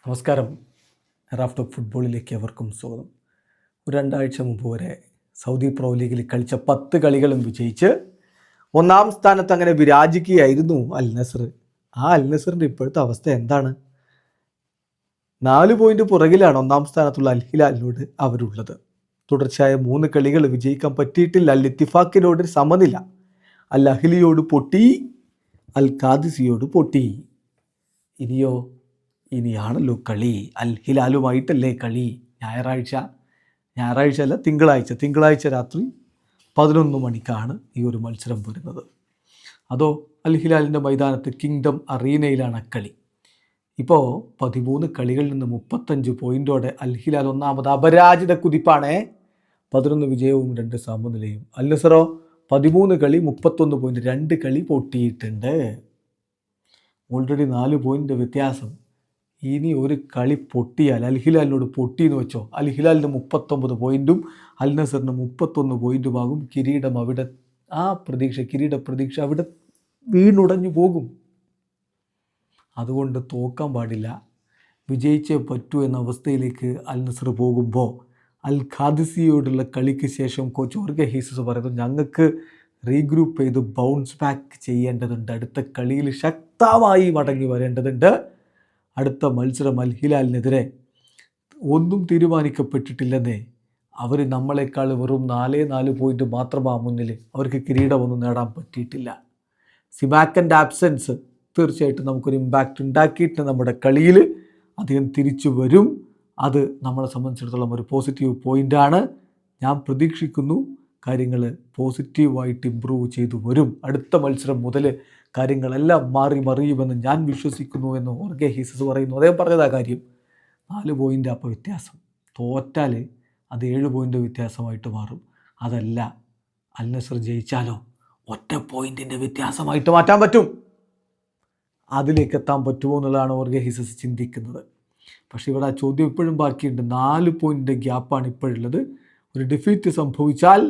നമസ്കാരം. Raf talk ഫുട്ബോളിലേക്ക് അവർക്കും സ്വാഗതം. ഒരു 2 ആഴ്ച മുമ്പ് വരെ സൗദി പ്രോ ലീഗിൽ കളിച്ച 10 കളികളും വിജയിച്ച് ഒന്നാം സ്ഥാനത്ത് അങ്ങനെ വിരാജിക്കുകയായിരുന്നു അൽ നസർ. ആ അൽ നസറിൻ്റെ ഇപ്പോഴത്തെ അവസ്ഥ എന്താണ്? 4 പോയിന്റ് പുറകിലാണ് ഒന്നാം സ്ഥാനത്തുള്ള അൽ ഹിലാലിനോട് അവരുള്ളത്. തുടർച്ചയായ 3 കളികൾ വിജയിക്കാൻ പറ്റിയിട്ടില്ല. അൽ ഇത്തിഫാക്കിനോട് സമനില, അൽ അഹ്ലിയോട് പൊട്ടി, അൽ ഖാദിസിയോട് പൊട്ടി. ഇനിയാണല്ലോ കളി. അൽ ഹിലാലുമായിട്ടല്ലേ കളി. ഞായറാഴ്ച അല്ല, തിങ്കളാഴ്ച രാത്രി 11 മണിക്കാണ് ഈ ഒരു മത്സരം വരുന്നത്. അതോ അൽ ഹിലാലിൻ്റെ മൈതാനത്ത് കിങ്ഡം അറീനയിലാണ് കളി. ഇപ്പോൾ 13 കളികളിൽ നിന്ന് 35 പോയിൻറ്റോടെ അൽ ഹിലാൽ ഒന്നാമത് അപരാജിത കുതിപ്പാണ്. 11 വിജയവും 2 സമനിലയും. അൽ നസറോ 13 കളി 31 പോയിൻറ്റ്, 2 കളി പൊട്ടിയിട്ടുണ്ട്. ഓൾറെഡി 4 പോയിൻ്റ് വ്യത്യാസം. ഇനി ഒരു കളി പൊട്ടിയാൽ, അൽ ഹിലാലിനോട് പൊട്ടിയെന്ന് വെച്ചോ, അൽ ഹിലാലിന് 39 പോയിൻറ്റും അൽ നസറിന് 31 പോയിൻറ്റുമാകും. കിരീടം അവിടെ, കിരീട പ്രതീക്ഷ അവിടെ വീണുടഞ്ഞു പോകും. അതുകൊണ്ട് തോക്കാൻ പാടില്ല, വിജയിച്ചേ പറ്റൂ എന്ന അവസ്ഥയിലേക്ക് അൽ നസർ പോകുമ്പോൾ അൽ ഖാദിസിയോടുള്ള കളിക്ക് ശേഷം കോച്ച് ജോർഗെ ഹീസസ് പറയുന്നത്, ഞങ്ങൾക്ക് റീഗ്രൂപ്പ് ചെയ്ത് ബൗൺസ് ബാക്ക് ചെയ്യേണ്ടതുണ്ട്. അടുത്ത കളിയിൽ ശക്തമായി മടങ്ങി വരേണ്ടതുണ്ട്. അടുത്ത മത്സരം അൽ ഹിലാലിനെതിരെ ഒന്നും തീരുമാനിക്കപ്പെട്ടിട്ടില്ലെന്നേ. അവർ നമ്മളെക്കാൾ വെറും 4 പോയിൻറ്റ് മാത്രമാണ് മുന്നിൽ. അവർക്ക് കിരീടമൊന്നും നേടാൻ പറ്റിയിട്ടില്ല. സിമാക്കൻ്റെ ആബ്സെൻസ് തീർച്ചയായിട്ടും നമുക്കൊരു ഇമ്പാക്റ്റ് ഉണ്ടാക്കിയിട്ട് നമ്മുടെ കളിയിൽ അദ്ദേഹം തിരിച്ചു വരും. അത് നമ്മളെ സംബന്ധിച്ചിടത്തോളം ഒരു പോസിറ്റീവ് പോയിൻ്റാണ്. ഞാൻ പ്രതീക്ഷിക്കുന്നു കാര്യങ്ങൾ പോസിറ്റീവായിട്ട് ഇമ്പ്രൂവ് ചെയ്തു വരും. അടുത്ത മത്സരം മുതൽ കാര്യങ്ങളെല്ലാം മറിയുമെന്ന് ഞാൻ വിശ്വസിക്കുന്നു എന്ന് ജോർഗെ ഹീസസ് പറയുന്നു. അദ്ദേഹം പറഞ്ഞതാ കാര്യം. 4 പോയിൻ്റ് അപ്പോൾ വ്യത്യാസം. തോറ്റാൽ അത് 7 പോയിൻ്റ് വ്യത്യാസമായിട്ട് മാറും. അതല്ല, അൽ നസർ ജയിച്ചാലോ 1 പോയിൻറ്റിൻ്റെ വ്യത്യാസമായിട്ട് മാറ്റാൻ പറ്റും. അതിലേക്ക് എത്താൻ പറ്റുമോ എന്നുള്ളതാണ് ജോർഗെ ഹീസസ് ചിന്തിക്കുന്നത്. പക്ഷേ ഇവിടെ ആ ചോദ്യം ഇപ്പോഴും ബാക്കിയുണ്ട്. 4 പോയിൻറ്റിൻ്റെ ഗ്യാപ്പാണ് ഇപ്പോഴുള്ളത്. ഒരു ഡിഫീറ്റ് സംഭവിച്ചാൽ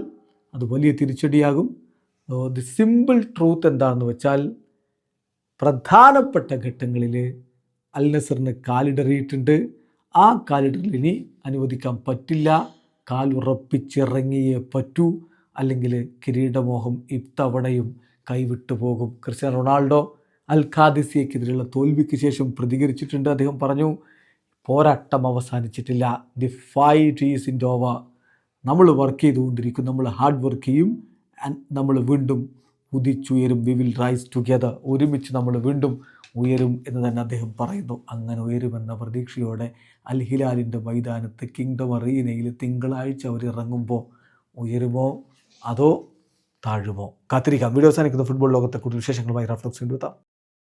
അത് വലിയ തിരിച്ചടിയാകും. ദി സിമ്പിൾ ട്രൂത്ത് എന്താണെന്ന് വെച്ചാൽ, പ്രധാനപ്പെട്ട ഘട്ടങ്ങളിൽ അൽ നസറിന് കാലിടറിയിട്ടുണ്ട്. ആ കാലിടറിൽ ഇനി അനുവദിക്കാൻ പറ്റില്ല. കാലുറപ്പിച്ചിറങ്ങിയേ പറ്റൂ, അല്ലെങ്കിൽ കിരീടമോഹം ഇത്തവണയും കൈവിട്ടു പോകും. ക്രിസ്ത്യാനോ റൊണാൾഡോ അൽ ഖാദിസിയക്കെതിരെയുള്ള തോൽവിക്ക് ശേഷം പ്രതികരിച്ചിട്ടുണ്ട്. അദ്ദേഹം പറഞ്ഞു, പോരാട്ടം അവസാനിച്ചിട്ടില്ല, the fight is in over. നമ്മൾ വർക്ക് ചെയ്തുകൊണ്ടിരിക്കും, നമ്മൾ ഹാർഡ് വർക്ക് ചെയ്യും, നമ്മൾ വീണ്ടും ഉദിച്ചുയരും. We will rise together. ഒരുമിച്ച് നമ്മൾ വീണ്ടും ഉയരും എന്ന് തന്നെ അദ്ദേഹം പറയുന്നു. അങ്ങനെ ഉയരുമെന്ന പ്രതീക്ഷയോടെ അൽ ഹിലാലിൻ്റെ മൈതാനത്ത് കിങ്ഡം അറീനയിൽ തിങ്കളാഴ്ച അവർ ഇറങ്ങുമ്പോൾ ഉയരുമോ അതോ താഴുമോ? കാത്തിരിക്കാം. വീഡിയോ അവസാനിക്കുന്ന ഫുട്ബോൾ ലോകത്തെ കൂടുതൽ വിശേഷങ്ങളുമായി റാഫ് ടോക്സ് വീണ്ടും എത്താം.